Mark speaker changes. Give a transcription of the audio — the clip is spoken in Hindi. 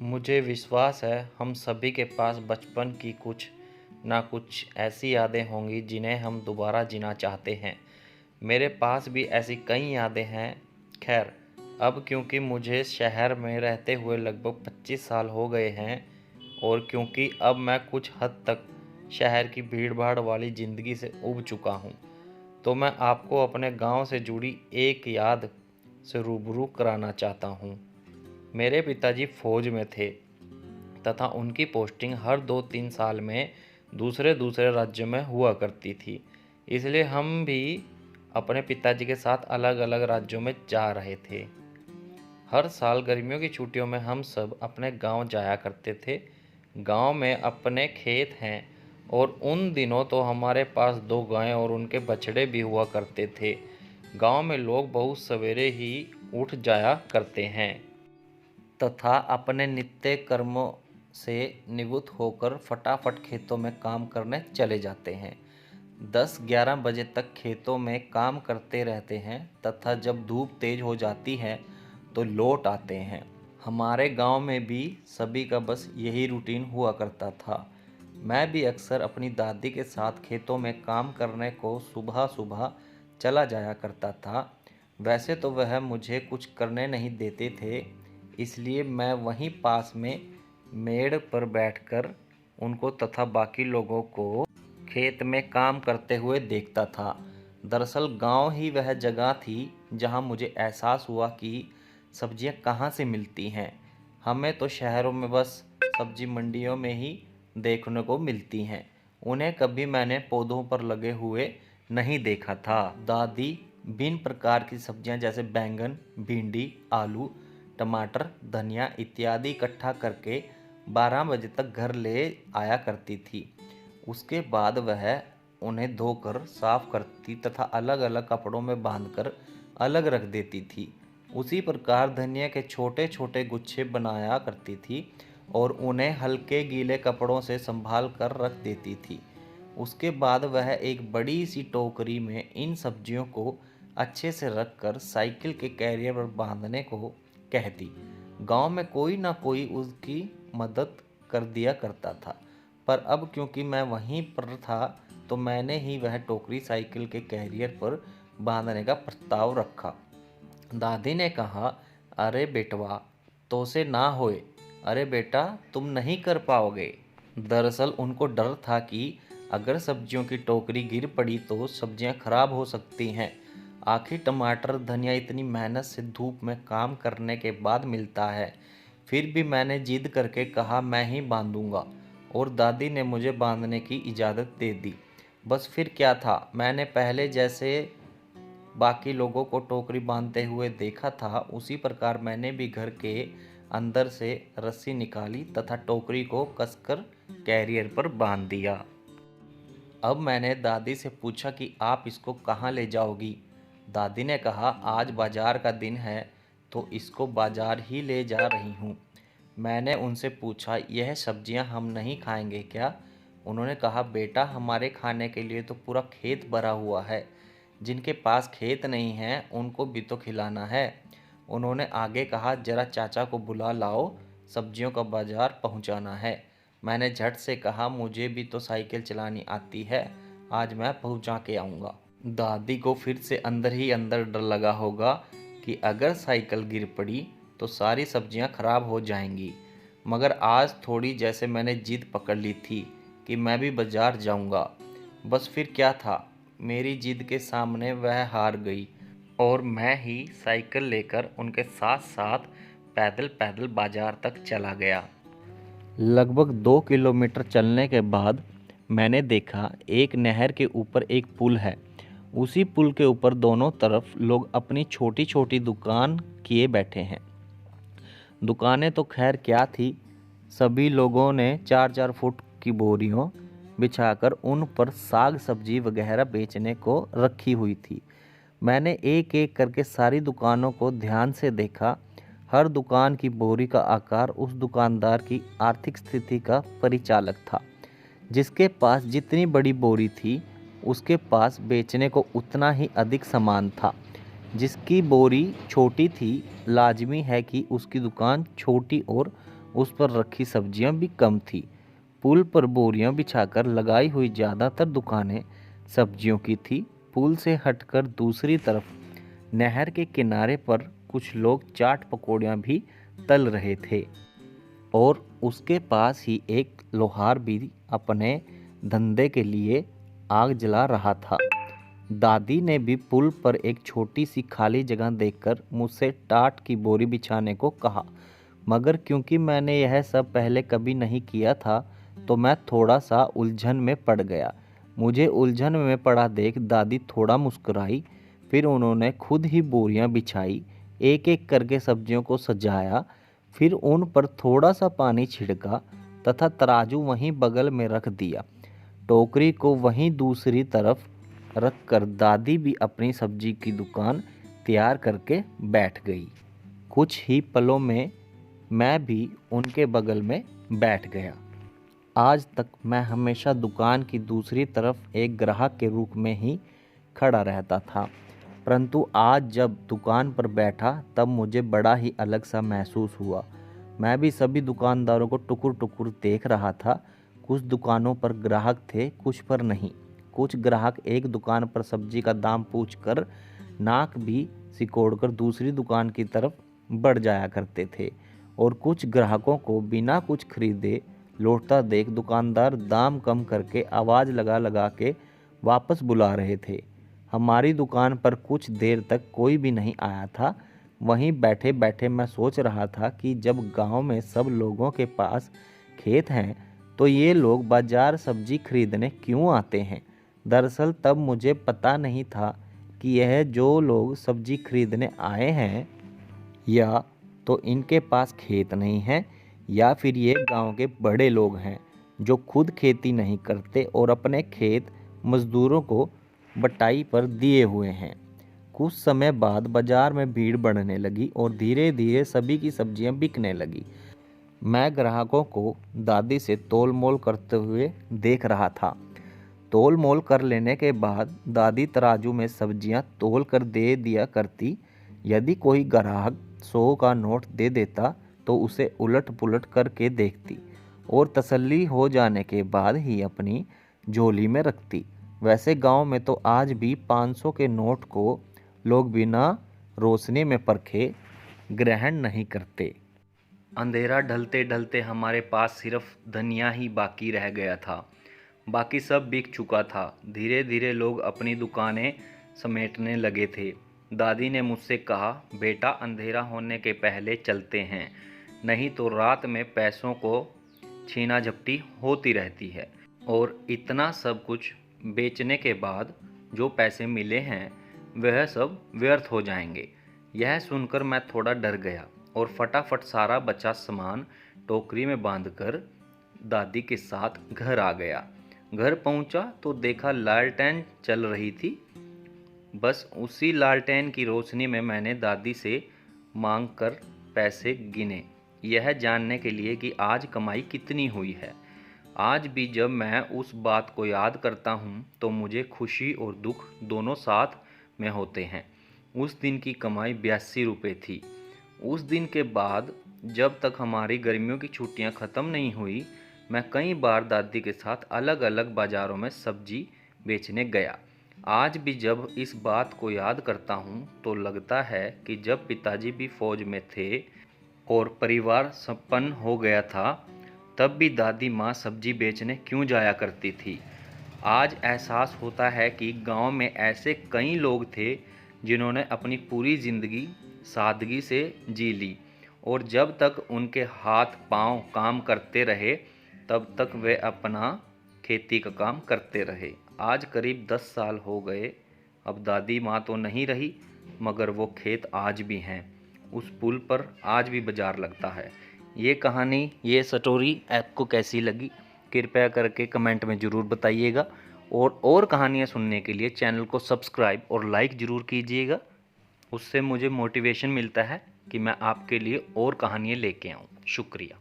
Speaker 1: मुझे विश्वास है हम सभी के पास बचपन की कुछ ना कुछ ऐसी यादें होंगी जिन्हें हम दोबारा जीना चाहते हैं। मेरे पास भी ऐसी कई यादें हैं। खैर, अब क्योंकि मुझे शहर में रहते हुए लगभग 25 साल हो गए हैं और क्योंकि अब मैं कुछ हद तक शहर की भीड़-भाड़ वाली ज़िंदगी से ऊब चुका हूँ, तो मैं आपको अपने गाँव से जुड़ी एक याद से रूबरू कराना चाहता हूँ। मेरे पिताजी फ़ौज में थे तथा उनकी पोस्टिंग हर 2-3 साल में दूसरे-दूसरे राज्यों में हुआ करती थी। इसलिए हम भी अपने पिताजी के साथ अलग-अलग राज्यों में जा रहे थे। हर साल गर्मियों की छुट्टियों में हम सब अपने गांव जाया करते थे। गांव में अपने खेत हैं और उन दिनों तो हमारे पास 2 गायें और उनके बछड़े भी हुआ करते थे। गांव में लोग बहुत सवेरे ही उठ जाया करते हैं तथा अपने नित्य कर्मों से निवृत्त होकर फटाफट खेतों में काम करने चले जाते हैं। 10-11 बजे तक खेतों में काम करते रहते हैं तथा जब धूप तेज हो जाती है तो लौट आते हैं। हमारे गांव में भी सभी का बस यही रूटीन हुआ करता था। मैं भी अक्सर अपनी दादी के साथ खेतों में काम करने को सुबह सुबह चला जाया करता था। वैसे तो वह मुझे कुछ करने नहीं देते थे, इसलिए मैं वहीं पास में मेड़ पर बैठकर उनको तथा बाकी लोगों को खेत में काम करते हुए देखता था। दरअसल गांव ही वह जगह थी जहां मुझे एहसास हुआ कि सब्जियां कहां से मिलती हैं। हमें तो शहरों में बस सब्जी मंडियों में ही देखने को मिलती हैं। उन्हें कभी मैंने पौधों पर लगे हुए नहीं देखा था। दादी भिन्न प्रकार की सब्जियां जैसे बैंगन, भिंडी, आलू, टमाटर, धनिया इत्यादि इकट्ठा करके 12 बजे तक घर ले आया करती थी। उसके बाद वह उन्हें धोकर साफ करती तथा अलग अलग कपड़ों में बांधकर अलग रख देती थी। उसी प्रकार धनिया के छोटे छोटे गुच्छे बनाया करती थी और उन्हें हल्के गीले कपड़ों से संभाल कर रख देती थी। उसके बाद वह एक बड़ी सी टोकरी में इन सब्जियों को अच्छे से रखकर साइकिल के कैरियर पर बांधने को कहती। गांव में कोई ना कोई उसकी मदद कर दिया करता था, पर अब क्योंकि मैं वहीं पर था तो मैंने ही वह टोकरी साइकिल के कैरियर पर बांधने का प्रस्ताव रखा। दादी ने कहा, अरे बेटवा, तो से ना होए। अरे बेटा, तुम नहीं कर पाओगे। दरअसल उनको डर था कि अगर सब्जियों की टोकरी गिर पड़ी तो सब्जियां खराब हो सकती हैं। आखिर टमाटर, धनिया इतनी मेहनत से धूप में काम करने के बाद मिलता है। फिर भी मैंने जिद करके कहा मैं ही बांधूंगा और दादी ने मुझे बांधने की इजाज़त दे दी। बस फिर क्या था, मैंने पहले जैसे बाकी लोगों को टोकरी बांधते हुए देखा था उसी प्रकार मैंने भी घर के अंदर से रस्सी निकाली तथा टोकरी को कसकर कैरियर पर बांध दिया। अब मैंने दादी से पूछा कि आप इसको कहाँ ले जाओगी। दादी ने कहा, आज बाजार का दिन है तो इसको बाजार ही ले जा रही हूँ। मैंने उनसे पूछा, यह सब्जियाँ हम नहीं खाएंगे क्या? उन्होंने कहा, बेटा, हमारे खाने के लिए तो पूरा खेत भरा हुआ है। जिनके पास खेत नहीं है उनको भी तो खिलाना है। उन्होंने आगे कहा, जरा चाचा को बुला लाओ, सब्जियों का बाजार पहुंचाना है। मैंने झट से कहा, मुझे भी तो साइकिल चलानी आती है, आज मैं पहुंचा के आऊँगा। दादी को फिर से अंदर ही अंदर डर लगा होगा कि अगर साइकिल गिर पड़ी तो सारी सब्जियां खराब हो जाएंगी। मगर आज थोड़ी जैसे मैंने जिद पकड़ ली थी कि मैं भी बाजार जाऊंगा। बस फिर क्या था, मेरी जिद के सामने वह हार गई और मैं ही साइकिल लेकर उनके साथ साथ पैदल पैदल बाजार तक चला गया। लगभग 2 किलोमीटर चलने के बाद मैंने देखा एक नहर के ऊपर एक पुल है। उसी पुल के ऊपर दोनों तरफ लोग अपनी छोटी छोटी दुकान किए बैठे हैं। दुकानें तो खैर क्या थी, सभी लोगों ने 4-4 फुट की बोरियों बिछाकर उन पर साग सब्जी वगैरह बेचने को रखी हुई थी। मैंने एक एक करके सारी दुकानों को ध्यान से देखा। हर दुकान की बोरी का आकार उस दुकानदार की आर्थिक स्थिति का परिचालक था। जिसके पास जितनी बड़ी बोरी थी उसके पास बेचने को उतना ही अधिक सामान था। जिसकी बोरी छोटी थी, लाजमी है कि उसकी दुकान छोटी और उस पर रखी सब्जियां भी कम थी। पुल पर बोरियां बिछाकर लगाई हुई ज़्यादातर दुकानें सब्जियों की थी। पुल से हटकर दूसरी तरफ नहर के किनारे पर कुछ लोग चाट पकौड़ियाँ भी तल रहे थे और उसके पास ही एक लोहार भी अपने धंधे के लिए आग जला रहा था। दादी ने भी पुल पर एक छोटी सी खाली जगह देखकर मुझसे टाट की बोरी बिछाने को कहा, मगर क्योंकि मैंने यह सब पहले कभी नहीं किया था तो मैं थोड़ा सा उलझन में पड़ गया। मुझे उलझन में पड़ा देख दादी थोड़ा मुस्कुराई। फिर उन्होंने खुद ही बोरियां बिछाई, एक एक करके सब्जियों को सजाया, फिर उन पर थोड़ा सा पानी छिड़का तथा तराजू वहीं बगल में रख दिया। टोकरी को वहीं दूसरी तरफ रखकर दादी भी अपनी सब्जी की दुकान तैयार करके बैठ गई। कुछ ही पलों में मैं भी उनके बगल में बैठ गया। आज तक मैं हमेशा दुकान की दूसरी तरफ एक ग्राहक के रूप में ही खड़ा रहता था, परंतु आज जब दुकान पर बैठा तब मुझे बड़ा ही अलग सा महसूस हुआ। मैं भी सभी दुकानदारों को टुकुर टुकुर देख रहा था। कुछ दुकानों पर ग्राहक थे, कुछ पर नहीं। कुछ ग्राहक एक दुकान पर सब्जी का दाम पूछकर नाक भी सिकोड़कर दूसरी दुकान की तरफ बढ़ जाया करते थे और कुछ ग्राहकों को बिना कुछ खरीदे लौटता देख दुकानदार दाम कम करके आवाज़ लगा लगा के वापस बुला रहे थे। हमारी दुकान पर कुछ देर तक कोई भी नहीं आया था। वहीं बैठे बैठे मैं सोच रहा था कि जब गांव में सब लोगों के पास खेत हैं तो ये लोग बाजार सब्जी खरीदने क्यों आते हैं। दरअसल तब मुझे पता नहीं था कि यह जो लोग सब्जी खरीदने आए हैं या तो इनके पास खेत नहीं है या फिर ये गांव के बड़े लोग हैं जो खुद खेती नहीं करते और अपने खेत मजदूरों को बटाई पर दिए हुए हैं। कुछ समय बाद बाजार में भीड़ बढ़ने लगी और धीरे धीरे सभी की सब्जियां बिकने लगी। मैं ग्राहकों को दादी से तोल मोल करते हुए देख रहा था। तोल मोल कर लेने के बाद दादी तराजू में सब्जियां तोल कर दे दिया करती। यदि कोई ग्राहक 100 का नोट दे देता तो उसे उलट पुलट करके देखती और तसल्ली हो जाने के बाद ही अपनी झोली में रखती। वैसे गांव में तो आज भी 500 के नोट को लोग बिना रोशनी में परखे ग्रहण नहीं करते। अंधेरा ढलते ढलते हमारे पास सिर्फ धनिया ही बाकी रह गया था। बाकी सब बिक चुका था। धीरे धीरे लोग अपनी दुकानें समेटने लगे थे। दादी ने मुझसे कहा, बेटा अंधेरा होने के पहले चलते हैं, नहीं तो रात में पैसों को छीना झपटी होती रहती है और इतना सब कुछ बेचने के बाद जो पैसे मिले हैं वह सब व्यर्थ हो जाएंगे। यह सुनकर मैं थोड़ा डर गया और फटाफट सारा बचा सामान टोकरी में बांधकर दादी के साथ घर आ गया। घर पहुंचा तो देखा लालटेन चल रही थी। बस उसी लालटेन की रोशनी में मैंने दादी से मांग कर पैसे गिने, यह जानने के लिए कि आज कमाई कितनी हुई है। आज भी जब मैं उस बात को याद करता हूँ तो मुझे खुशी और दुख दोनों साथ में होते हैं। उस दिन की कमाई 82 रुपये थी। उस दिन के बाद जब तक हमारी गर्मियों की छुट्टियाँ ख़त्म नहीं हुई, मैं कई बार दादी के साथ अलग अलग बाज़ारों में सब्जी बेचने गया। आज भी जब इस बात को याद करता हूँ तो लगता है कि जब पिताजी भी फौज में थे और परिवार संपन्न हो गया था तब भी दादी माँ सब्जी बेचने क्यों जाया करती थी। आज एहसास होता है कि गांव में ऐसे कई लोग थे जिन्होंने अपनी पूरी ज़िंदगी सादगी से जी ली और जब तक उनके हाथ पांव काम करते रहे तब तक वे अपना खेती का काम करते रहे। आज करीब 10 साल हो गए। अब दादी माँ तो नहीं रही मगर वो खेत आज भी हैं। उस पुल पर आज भी बाज़ार लगता है। ये कहानी, ये स्टोरी आपको कैसी लगी कृपया करके कमेंट में ज़रूर बताइएगा और कहानियाँ सुनने के लिए चैनल को सब्सक्राइब और लाइक ज़रूर कीजिएगा। उससे मुझे मोटिवेशन मिलता है कि मैं आपके लिए और कहानियाँ लेके आऊँ। शुक्रिया।